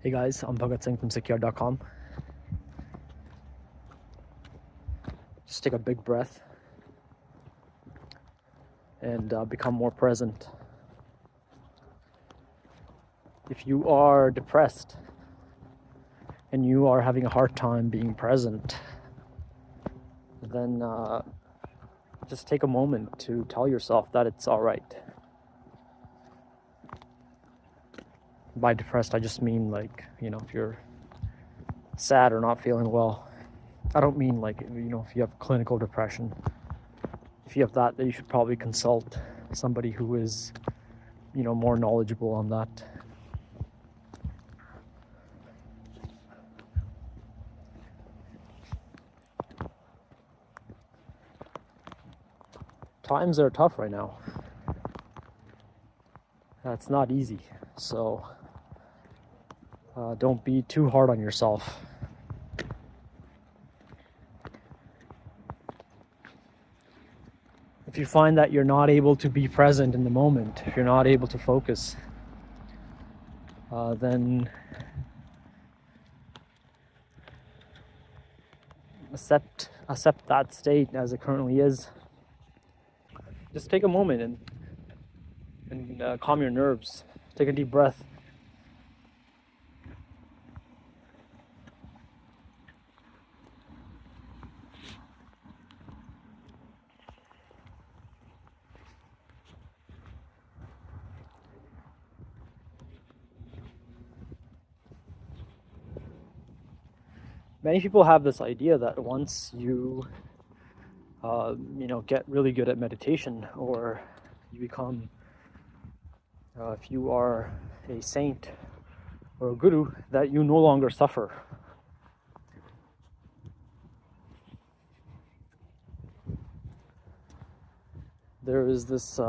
Hey guys, I'm Bhagat Singh from Secure.com. Just take a big breath and become more present. If you are depressed and you are having a hard time being present, then just take a moment to tell yourself that it's all right. By depressed, I just mean if you're sad or not feeling well. I don't mean if you have clinical depression. If you have that, then you should probably consult somebody who is, more knowledgeable on that. Times are tough right now. That's not easy. So don't be too hard on yourself. If you find that you're not able to be present in the moment, if you're not able to focus, then accept that state as it currently is. Just take a moment and calm your nerves. Take a deep breath. Many people have this idea that once you get really good at meditation, or you become, if you are a saint or a guru, that you no longer suffer. There is this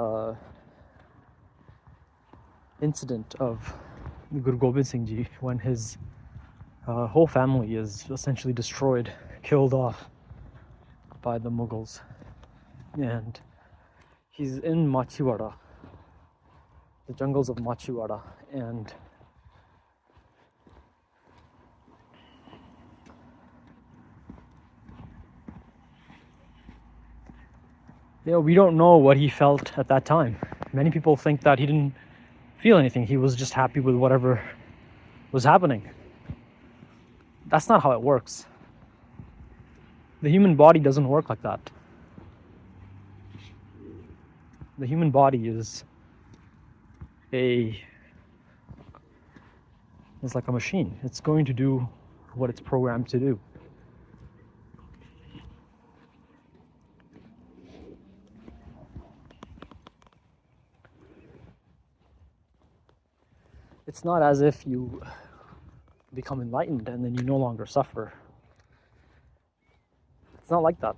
incident of Guru Gobind Singh Ji when his whole family is essentially destroyed, killed off by the Mughals, and he's in Machiwada, the jungles of Machiwada, and we don't know what he felt at that time. Many people think that he didn't feel anything. He was just happy with whatever was happening. That's not how it works. The human body doesn't work like that. The human body is like a machine. It's going to do what it's programmed to do. It's not as if you become enlightened and then you no longer suffer. It's not like that.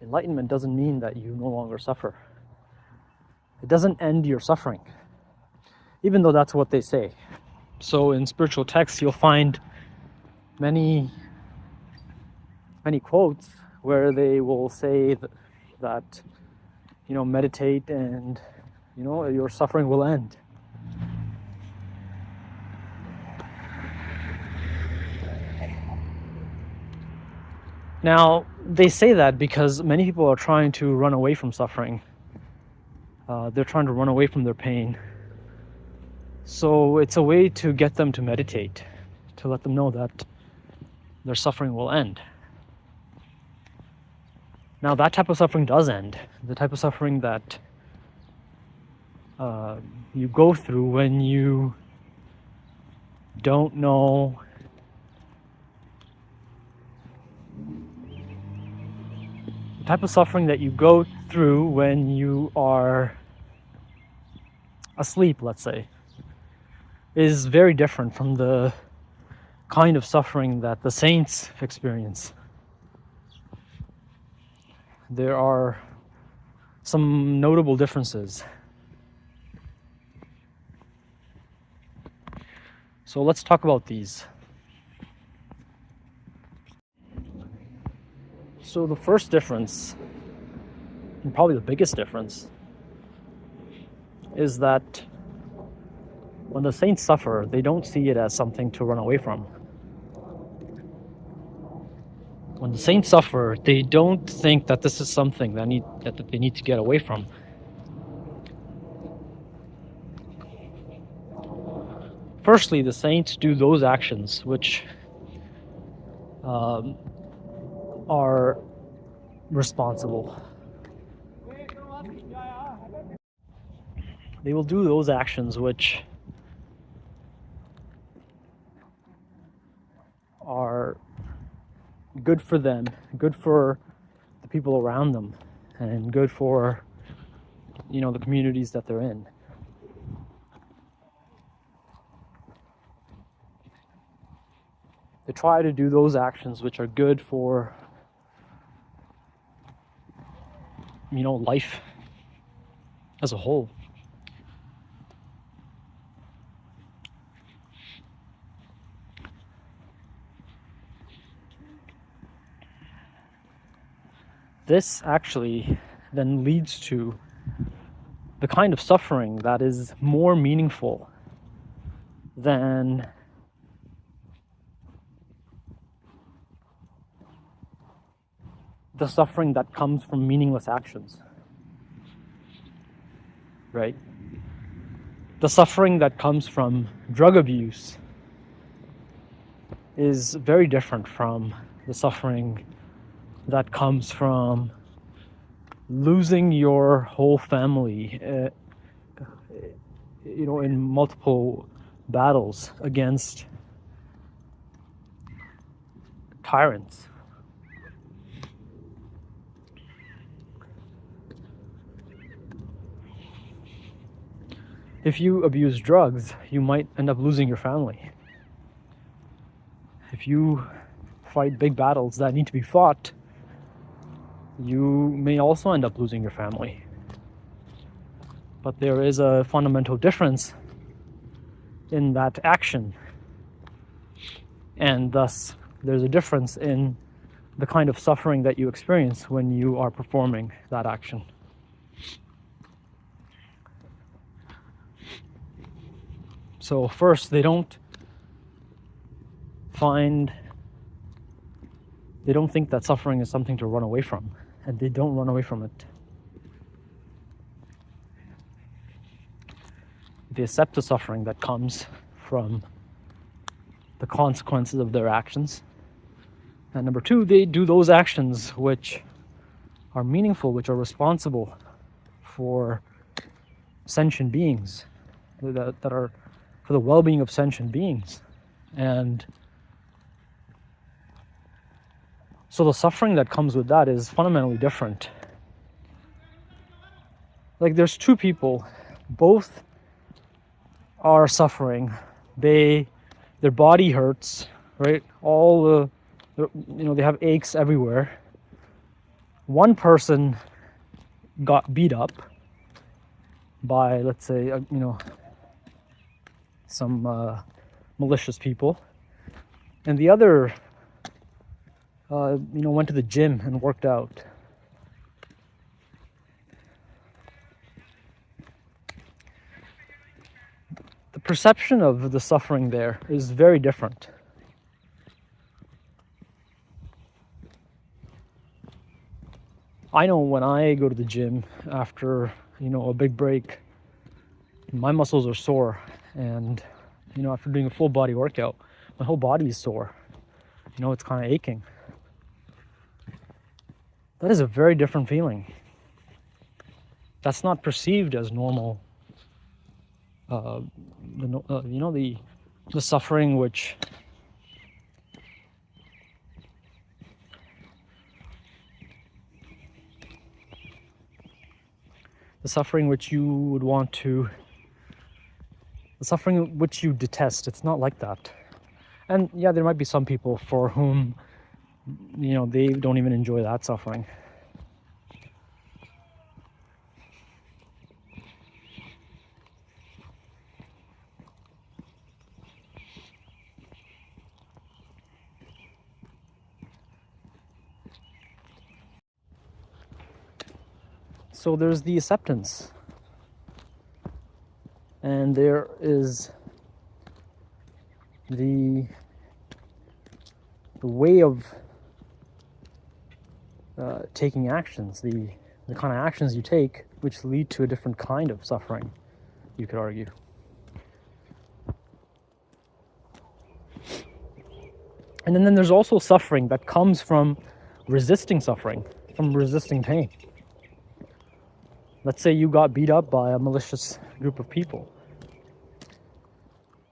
Enlightenment doesn't mean that you no longer suffer. It doesn't end your suffering, even though that's what they say. So in spiritual texts, you'll find many quotes where they will say that meditate and your suffering will end. Now, they say that because many people are trying to run away from suffering. They're trying to run away from their pain. So it's a way to get them to meditate, to let them know that their suffering will end. Now, that type of suffering does end. The type of suffering that you go through when you don't know the type of suffering that you go through when you are asleep, let's say, is very different from the kind of suffering that the saints experience. There are some notable differences. So let's talk about these. So the first difference, and probably the biggest difference, is that when the saints suffer, they don't see it as something to run away from. When the saints suffer, they don't think that this is something that they need to get away from. Firstly, the saints do those actions which are responsible. They will do those actions which are good for them, good for the people around them, and good for, the communities that they're in. They try to do those actions which are good for, life as a whole. This actually then leads to the kind of suffering that is more meaningful than the suffering that comes from meaningless actions, right? The suffering that comes from drug abuse is very different from the suffering that comes from losing your whole family, in multiple battles against tyrants. If you abuse drugs, you might end up losing your family. If you fight big battles that need to be fought, you may also end up losing your family. But there is a fundamental difference in that action, and thus there's a difference in the kind of suffering that you experience when you are performing that action. So first, they don't think that suffering is something to run away from, and they don't run away from it. They accept the suffering that comes from the consequences of their actions. And number two, they do those actions which are meaningful, which are responsible for sentient beings, that are for the well-being of sentient beings. And so the suffering that comes with that is fundamentally different. Like, there's two people, both are suffering. Their body hurts, right? They have aches everywhere. One person got beat up by, let's say, some malicious people, and the other went to the gym and worked out. The perception of the suffering there is very different. I know when I go to the gym after a big break, my muscles are sore, and after doing a full body workout, my whole body is sore. It's kind of aching. That is a very different feeling. That's not perceived as normal. The suffering which the suffering which you detest, it's not like that. And yeah, there might be some people for whom they don't even enjoy that suffering. So there's the acceptance, and there is the way of taking actions, the kind of actions you take which lead to a different kind of suffering, you could argue. And then there's also suffering that comes from resisting suffering, from resisting pain. Let's say you got beat up by a malicious group of people,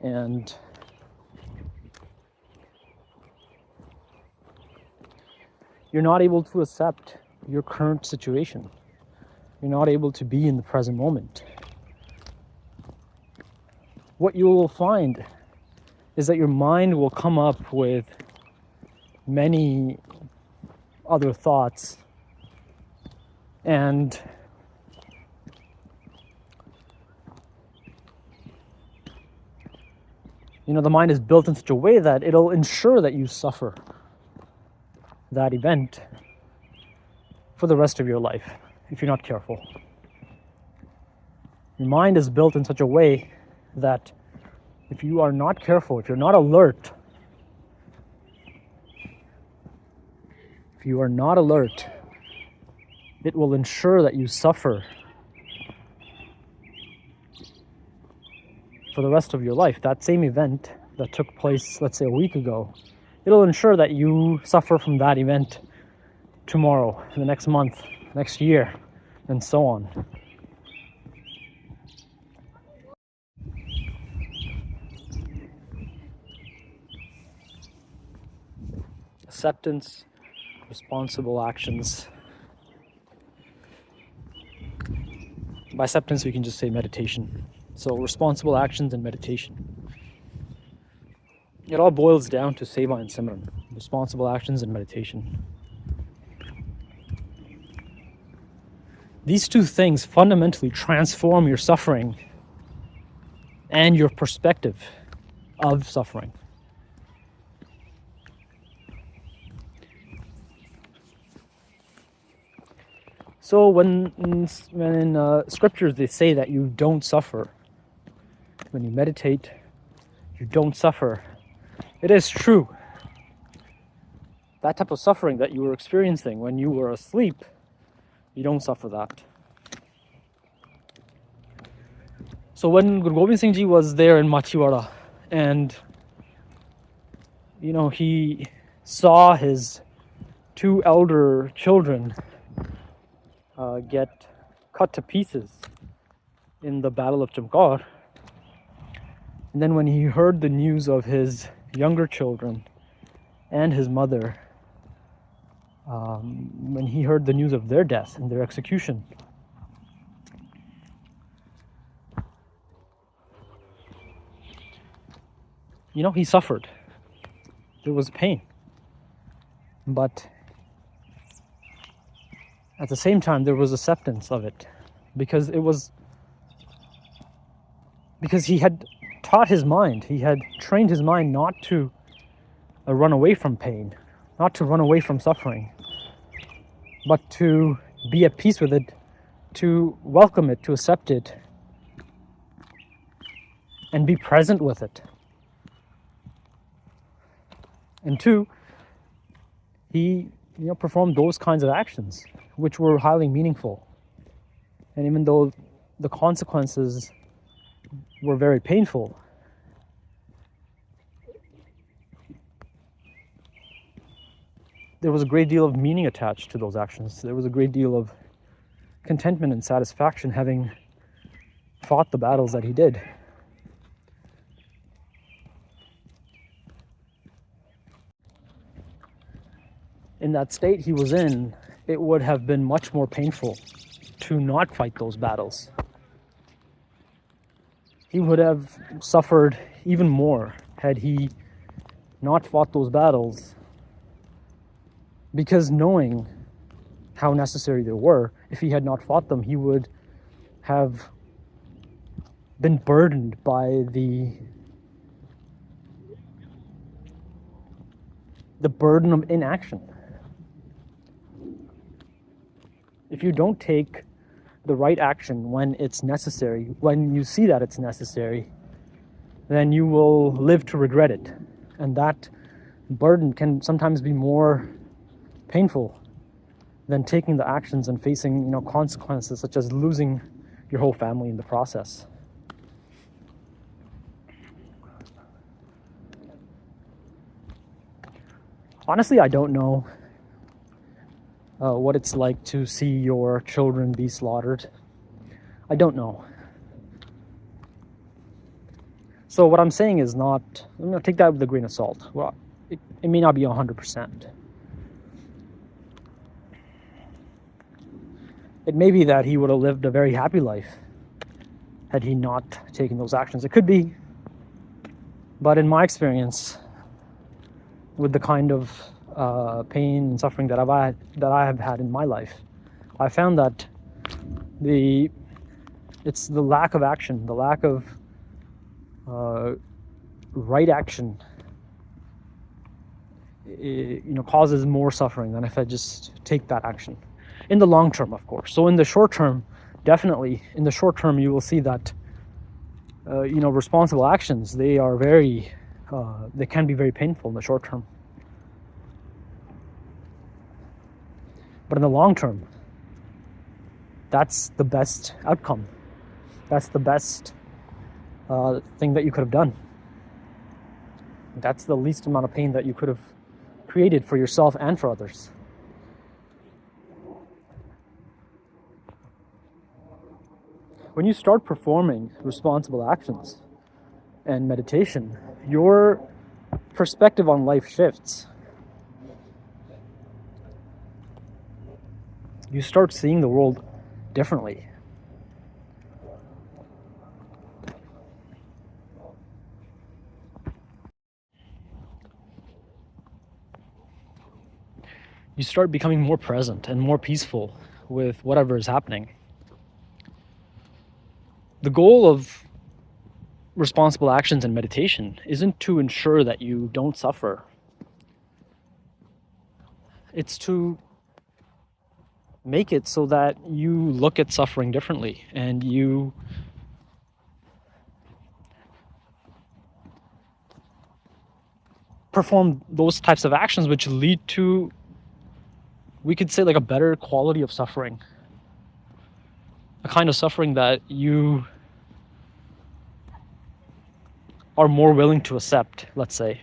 and you're not able to accept your current situation. You're not able to be in the present moment. What you will find is that your mind will come up with many other thoughts, and the mind is built in such a way that it'll ensure that you suffer that event for the rest of your life if you're not careful. Your mind is built in such a way that if you are not careful, if you're not alert, it will ensure that you suffer for the rest of your life. That same event that took place, let's say, a week ago, it'll ensure that you suffer from that event tomorrow, the next month, next year, and so on. Acceptance, responsible actions. By acceptance, we can just say meditation. So responsible actions and meditation. It all boils down to Seva and Simran. Responsible actions and meditation. These two things fundamentally transform your suffering and your perspective of suffering. So when in scriptures they say that you don't suffer, when you meditate, you don't suffer, it is true. That type of suffering that you were experiencing when you were asleep, you don't suffer that. So when Guru Gobind Singh Ji was there in Machiwada, and he saw his two elder children get cut to pieces in the Battle of Chamkaur, and then when he heard the news of his younger children and his mother, when he heard the news of their death and their execution, he suffered. There was pain. But at the same time, there was acceptance of it, because he had taught his mind, he had trained his mind not to run away from pain, not to run away from suffering, but to be at peace with it, to welcome it, to accept it, and be present with it. And two, he performed those kinds of actions which were highly meaningful. And even though the consequences were very painful, there was a great deal of meaning attached to those actions. There was a great deal of contentment and satisfaction having fought the battles that he did. In that state he was in, it would have been much more painful to not fight those battles. He would have suffered even more had he not fought those battles, because knowing how necessary they were, if he had not fought them, he would have been burdened by the burden of inaction. If you don't take the right action when it's necessary, when you see that it's necessary, then you will live to regret it. And that burden can sometimes be more painful than taking the actions and facing, consequences such as losing your whole family in the process. Honestly, I don't know what it's like to see your children be slaughtered. I don't know. So what I'm saying is not, take that with a grain of salt. Well, it may not be 100%. It may be that he would have lived a very happy life had he not taken those actions. It could be. But in my experience, with the kind of pain and suffering that I have had in my life, I found that it's the lack of action, the lack of right action, causes more suffering than if I just take that action. In the long term, of course. So in the short term, definitely, in the short term, you will see that, responsible actions, they can be very painful in the short term. But in the long term, that's the best outcome. That's the best thing that you could have done. That's the least amount of pain that you could have created for yourself and for others. When you start performing responsible actions and meditation, your perspective on life shifts. You start seeing the world differently. You start becoming more present and more peaceful with whatever is happening. The goal of responsible actions and meditation isn't to ensure that you don't suffer. It's to make it so that you look at suffering differently and you perform those types of actions which lead to, we could say, like a better quality of suffering. A kind of suffering that you are more willing to accept, let's say.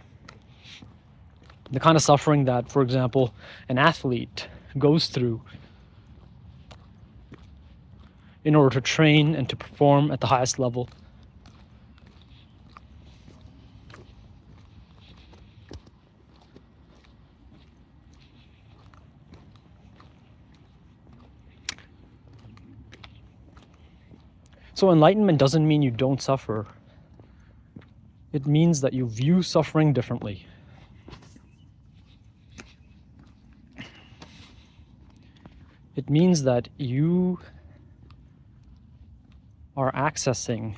The kind of suffering that, for example, an athlete goes through in order to train and to perform at the highest level. So enlightenment doesn't mean you don't suffer. It means that you view suffering differently. It means that you are accessing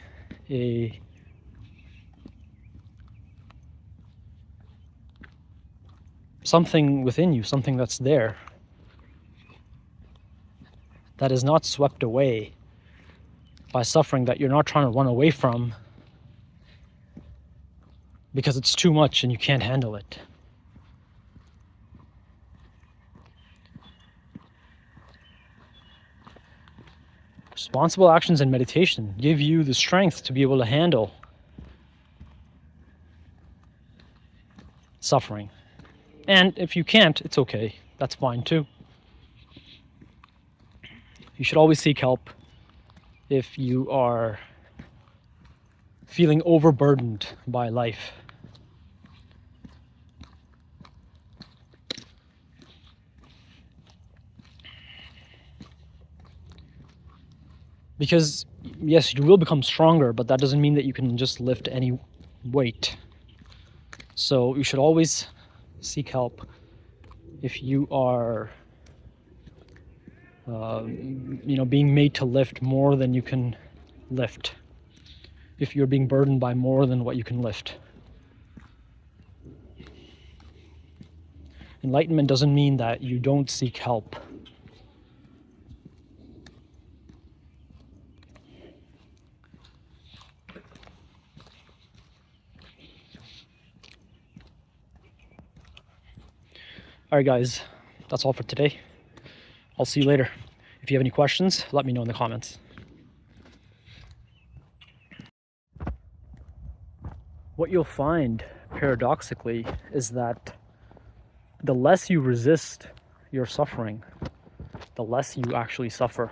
something within you, something that's there, that is not swept away by suffering, that you're not trying to run away from because it's too much and you can't handle it. Responsible actions and meditation give you the strength to be able to handle suffering. And if you can't, it's okay. That's fine too. You should always seek help if you are feeling overburdened by life. Because, yes, you will become stronger, but that doesn't mean that you can just lift any weight. So you should always seek help if you are, being made to lift more than you can lift. If you're being burdened by more than what you can lift. Enlightenment doesn't mean that you don't seek help. Alright guys, that's all for today. I'll see you later. If you have any questions, let me know in the comments. What you'll find, paradoxically, is that the less you resist your suffering, the less you actually suffer.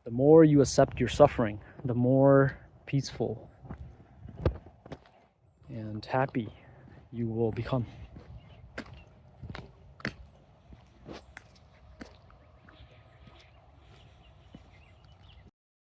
The more you accept your suffering, the more peaceful and happy you will become.